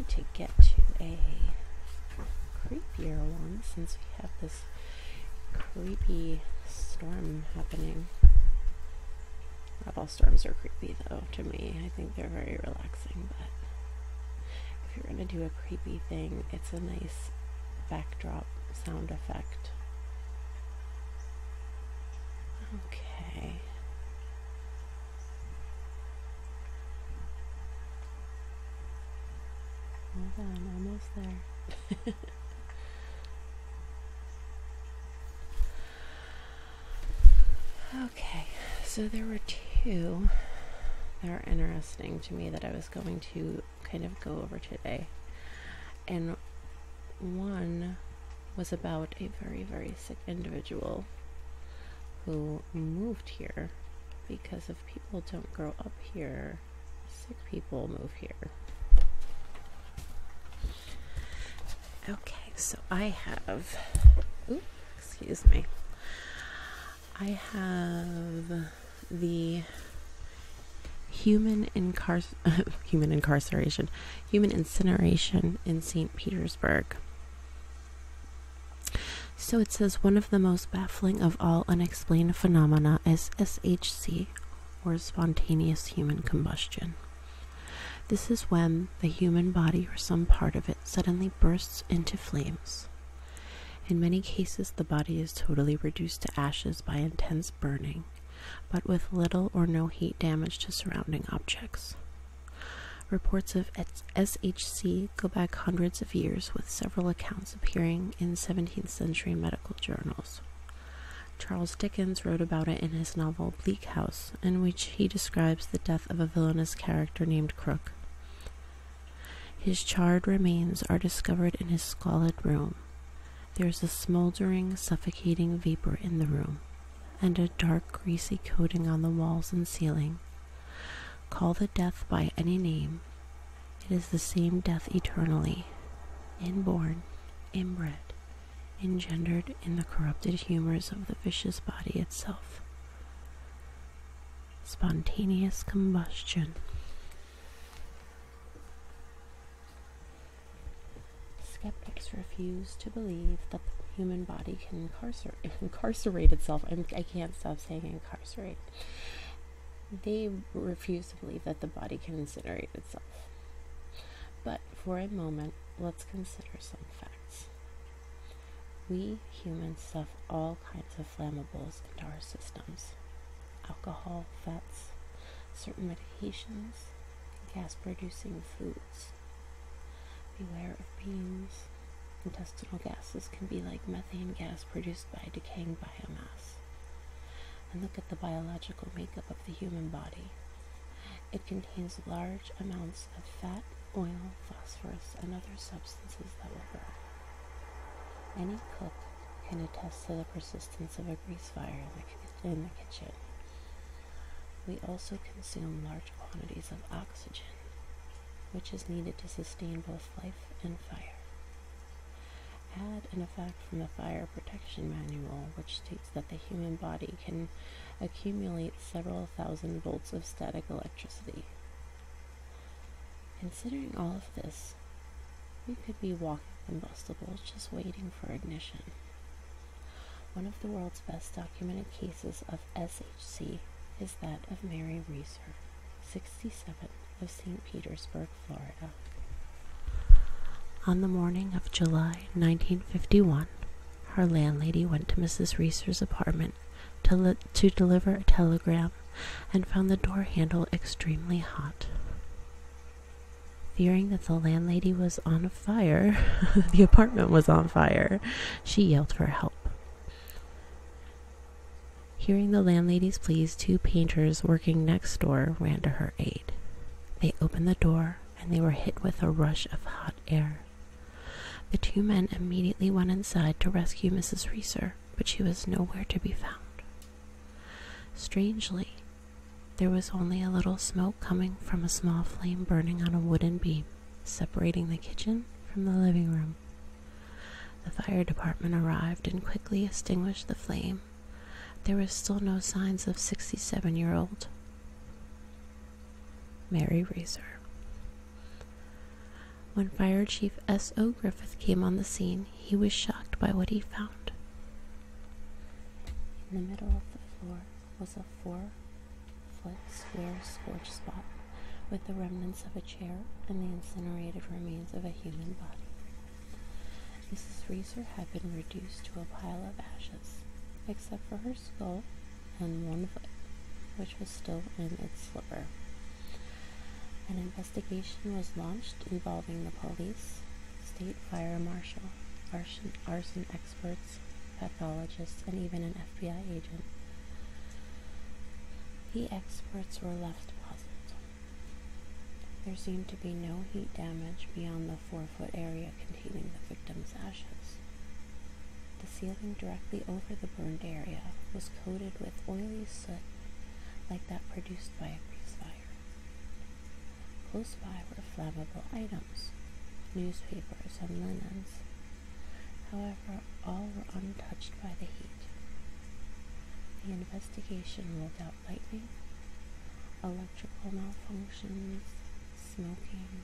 wanted to get to a creepier one since we have this creepy storm happening. Not all storms are creepy though, to me. I think they're very relaxing, but if you're going to do a creepy thing, it's a nice backdrop sound effect. Okay. Hold on, almost there. Okay, so there were two that are interesting to me that I was going to kind of go over today. And one was about a very, very sick individual who moved here because if people don't grow up here, sick people move here. Okay, so I have, excuse me. I have the human incineration in St. Petersburg. So it says one of the most baffling of all unexplained phenomena is SHC, or spontaneous human combustion. This is when the human body or some part of it suddenly bursts into flames. In many cases, the body is totally reduced to ashes by intense burning, but with little or no heat damage to surrounding objects. Reports of SHC go back hundreds of years, with several accounts appearing in 17th century medical journals. Charles Dickens wrote about it in his novel Bleak House, in which he describes the death of a villainous character named Krook. His charred remains are discovered in his squalid room. There is a smoldering, suffocating vapor in the room, and a dark, greasy coating on the walls and ceiling. Call the death by any name. It is the same death eternally, inborn, inbred, engendered in the corrupted humors of the vicious body itself. Spontaneous combustion. Skeptics refuse to believe that the human body can incarcerate itself. I can't stop saying incarcerate. They refuse to believe that the body can incinerate itself. But for a moment, let's consider some facts. We humans stuff all kinds of flammables into our systems. Alcohol, fats, certain medications, gas-producing foods. Beware of beans. Intestinal gases can be like methane gas produced by decaying biomass. And look at the biological makeup of the human body. It contains large amounts of fat, oil, phosphorus, and other substances that will burn. Any cook can attest to the persistence of a grease fire in the kitchen. We also consume large quantities of oxygen, which is needed to sustain both life and fire. Add an effect from the Fire Protection Manual, which states that the human body can accumulate several thousand volts of static electricity. Considering all of this, we could be walking combustibles just waiting for ignition. One of the world's best documented cases of SHC is that of Mary Reeser, 67, of St. Petersburg, Florida. On the morning of July 1951, her landlady went to Mrs. Reeser's apartment to deliver a telegram and found the door handle extremely hot. Fearing that the landlady was on fire, the apartment was on fire, she yelled for help. Hearing the landlady's pleas, two painters working next door ran to her aid. They opened the door, and they were hit with a rush of hot air. The two men immediately went inside to rescue Mrs. Reeser, but she was nowhere to be found. Strangely, there was only a little smoke coming from a small flame burning on a wooden beam, separating the kitchen from the living room. The fire department arrived and quickly extinguished the flame. There was still no signs of 67-year-old Mary Reeser. When Fire Chief S.O. Griffith came on the scene, he was shocked by what he found. In the middle of the floor was a 4-foot square scorched spot with the remnants of a chair and the incinerated remains of a human body. Mrs. Reeser had been reduced to a pile of ashes, except for her skull and one foot, which was still in its slipper. An investigation was launched involving the police, state fire marshal, arson experts, pathologists, and even an FBI agent. The experts were left puzzled. There seemed to be no heat damage beyond the 4-foot area containing the victim's ashes. The ceiling directly over the burned area was coated with oily soot like that produced by a grease fire. Close by were flammable items, newspapers and linens. However, all were untouched by the heat. The investigation ruled out lightning, electrical malfunctions, smoking,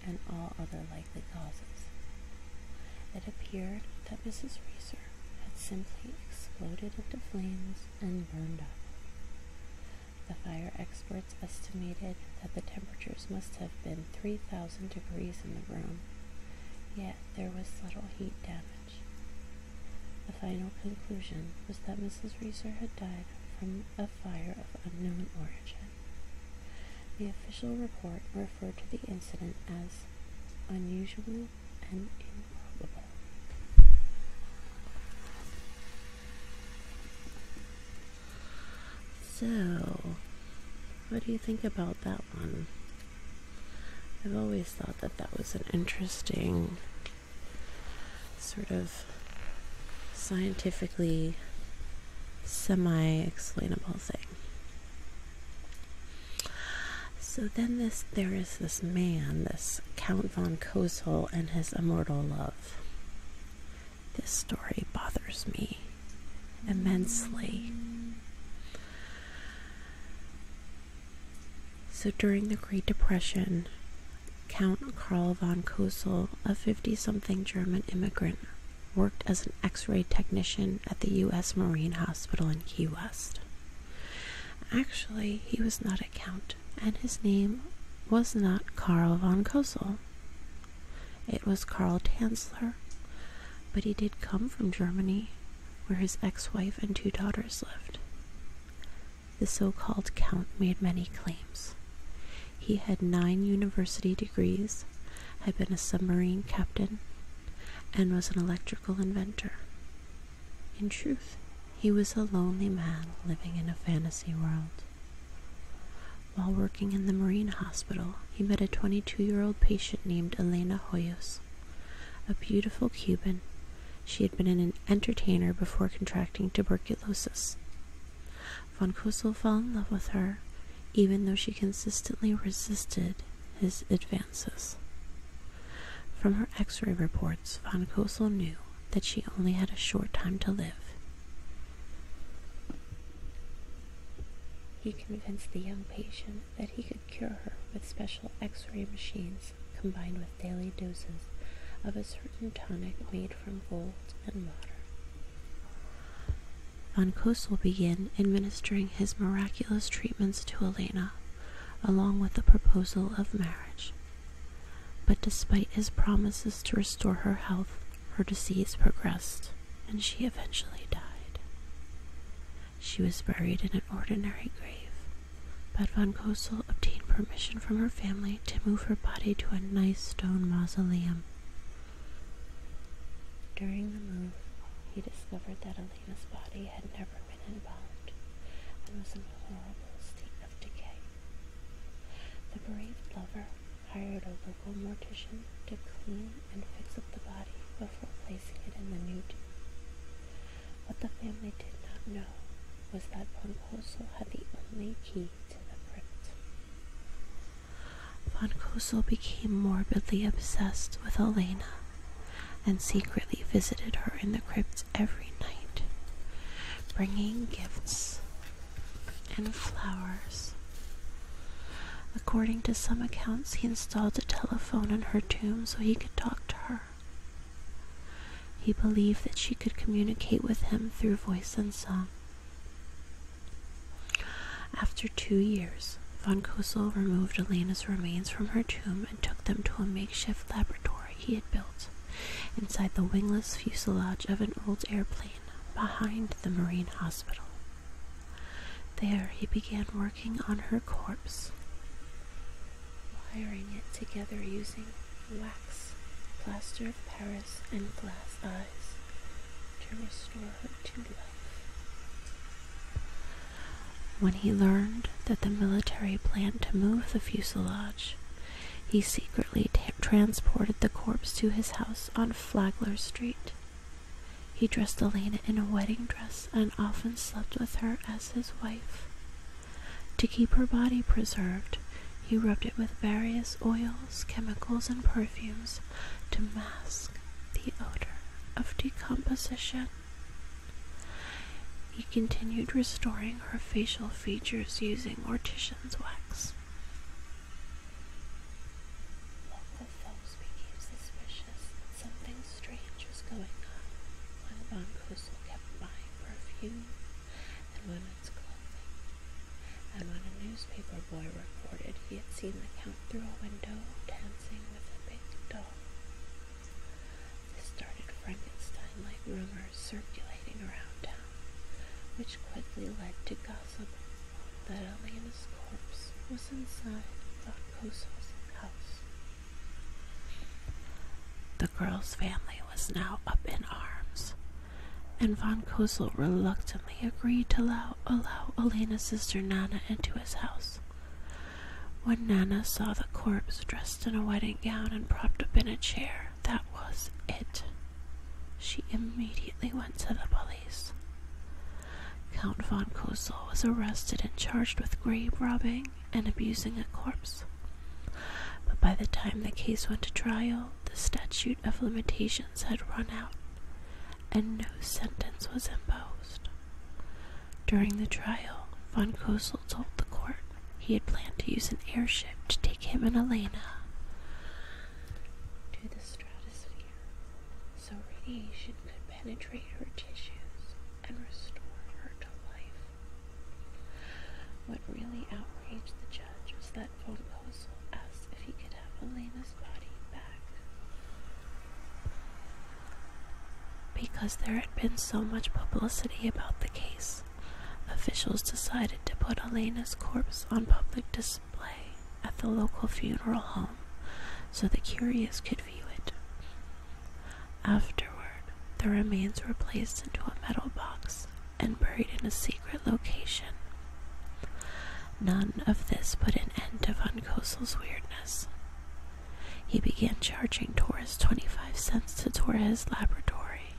and all other likely causes. It appeared that Mrs. Reeser had simply exploded into flames and burned up. The fire experts estimated that the temperatures must have been 3,000 degrees in the room, yet there was little heat damage. The final conclusion was that Mrs. Reeser had died from a fire of unknown origin. The official report referred to the incident as unusual and improbable. So, what do you think about that one? I've always thought that that was an interesting sort of scientifically semi-explainable thing. So then there is this man, this Count von Cosel, and his immortal love. This story bothers me immensely. So during the Great Depression, Count Karl von Cosel, a 50-something German immigrant, worked as an X-ray technician at the U.S. Marine Hospital in Key West. Actually, he was not a count, and his name was not Karl von Cosel. It was Karl Tanzler, but he did come from Germany, where his ex-wife and 2 daughters lived. The so-called count made many claims. He had 9 university degrees, had been a submarine captain, and was an electrical inventor. In truth, he was a lonely man living in a fantasy world. While working in the Marine Hospital, he met a 22-year-old patient named Elena Hoyos, a beautiful Cuban. She had been an entertainer before contracting tuberculosis. Von Cosel fell in love with her, even though she consistently resisted his advances. From her X-ray reports, von Cosel knew that she only had a short time to live. He convinced the young patient that he could cure her with special X-ray machines combined with daily doses of a certain tonic made from gold and water. Von Cosel began administering his miraculous treatments to Elena, along with the proposal of marriage. But despite his promises to restore her health, her disease progressed, and she eventually died. She was buried in an ordinary grave, but von Cosel obtained permission from her family to move her body to a nice stone mausoleum. During the move, he discovered that Elena's body had never been embalmed and was in a horrible state of decay. The bereaved lover hired a local mortician to clean and fix up the body before placing it in the new tomb. What the family did not know was that von Cosel had the only key to the crypt. Von Cosel became morbidly obsessed with Elena and secretly visited her in the crypt every night, bringing gifts and flowers. According to some accounts, he installed a telephone in her tomb so he could talk to her. He believed that she could communicate with him through voice and song. After 2 years, von Cosel removed Elena's remains from her tomb and took them to a makeshift laboratory he had built inside the wingless fuselage of an old airplane behind the Marine Hospital. There he began working on her corpse, wiring it together using wax, plaster of Paris, and glass eyes to restore her to life. When he learned that the military planned to move the fuselage, he secretly transported the corpse to his house on Flagler Street. He dressed Elena in a wedding dress and often slept with her as his wife. To keep her body preserved, he rubbed it with various oils, chemicals, and perfumes to mask the odor of decomposition. He continued restoring her facial features using mortician's wax. Local folks became suspicious that something strange was going on when von Cosel kept buying perfume and women's clothing, and when a newspaper boy reported he had seen the Count through a window dancing with a big doll. This started Frankenstein-like rumors circulating around town, which quickly led to gossip that Elena's corpse was inside von Cosel's house. The girl's family was now up in arms, and von Cosel reluctantly agreed to allow Elena's sister Nana into his house. When Nana saw the corpse dressed in a wedding gown and propped up in a chair, that was it. She immediately went to the police. Count von Cosel was arrested and charged with grave robbing and abusing a corpse. But by the time the case went to trial, the statute of limitations had run out, and no sentence was imposed. During the trial, von Cosel told the court he had planned to use an airship to take him and Elena to the stratosphere, so radiation could penetrate her tissues and restore her to life. What really outraged the judge was that von Cosel asked if he could have Elena's body back. Because there had been so much publicity about the case, officials decided to put Elena's corpse on public display at the local funeral home so the curious could view it. Afterward, the remains were placed into a metal box and buried in a secret location. None of this put an end to von Cosel's weirdness. He began charging tourists 25 cents to tour his laboratory.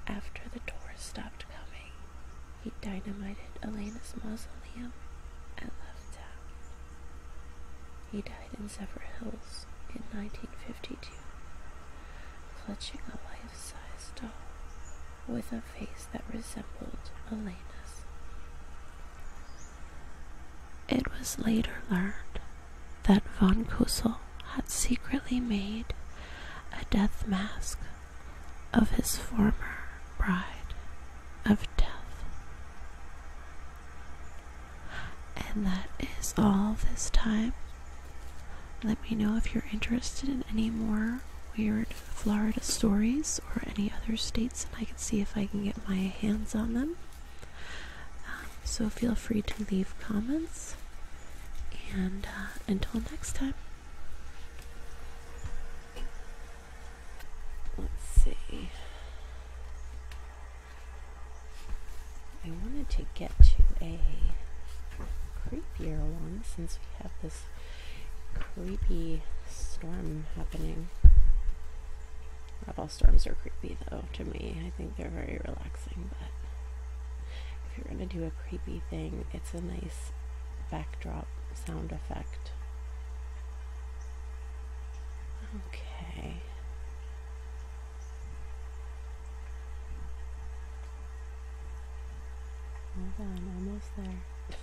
After the tourists stopped coming, he dynamited Elena's mausoleum and left town. He died in Zephyrhills in 1952, clutching a life-size doll with a face that resembled Elena's. It was later learned that von Cosel had secretly made a death mask of his former bride of death. And that is all this time. Let me know if you're interested in any more weird Florida stories or any other states, and I can see if I can get my hands on them. So feel free to leave comments, and until next time. Let's see. I wanted to get to a creepier one since we have this creepy storm happening. Not all storms are creepy though, to me. I think they're very relaxing, but if you're going to do a creepy thing, it's a nice backdrop sound effect. Okay. Hold on, almost there.